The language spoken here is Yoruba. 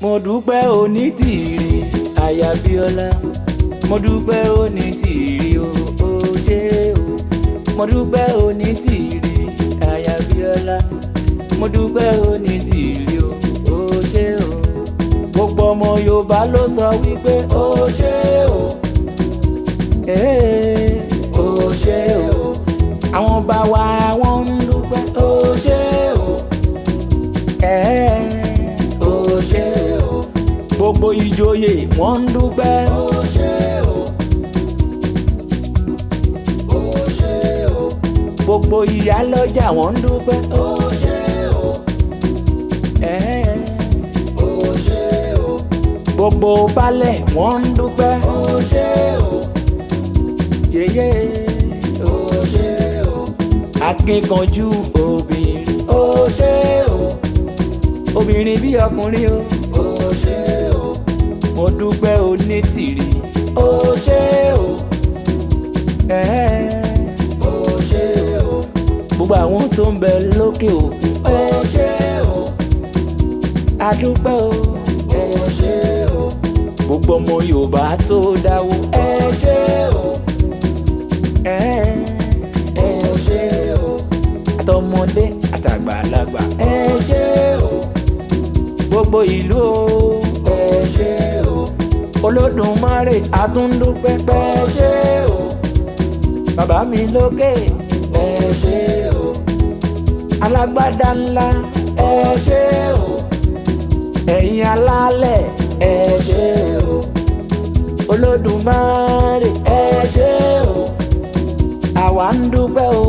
mo dúpẹ́ Onítìrí aya Bíọ́lá, mo dúpẹ́ Onítìrí o ṣé o. Mo dúpẹ́ Onítìrí aya Bíọ́lá, mo dúpẹ́ Onítìrí o ṣé o. Gbogbo ọmọ Yorùbá ló sọ wípé o ṣé o, o ṣé o. Àwọn bá wa wọ́n ń dúpẹ́ o ṣé o, o ṣé o. Gbogbo ìjòyè wọ́n ń dúpẹ́ o ṣé o, o ṣé o. Gbogbo ìyálọ́jà wọ́n ń dúpẹ́ o ṣé o, o ṣé o. Gbogbo baálẹ̀ wọ́n ń dúpẹ́ o ṣé o, yéyé o ṣé o. Akíkanjú obìnrin o ṣé o, obìnrin bí ọkùnrin o ṣé o. Mo dúpẹ́ Onítìrí o ṣé o, o ṣé o. Gbogbo àwọn tó ń bẹ lókè òkun o ṣé o, a dúpẹ́ o ṣé o. Gbogbo ọmọ Yorùbá tó dáwó ẹ ṣé o, ṣé o. Àtọmọdé àtàgbàlagbà ẹ ṣé o. Gbogbo ìlú o ṣé o. Olódùmarè àtúndúpẹ́ pé ṣé o. Bàbá mi lókè ẹ ṣé o. Alágbádá ńlá ẹ ṣé o. Ẹ̀yin alálẹ̀ ẹ ṣé o. Olódùmarè ẹ ṣé o. Àwa ń dúpẹ́ o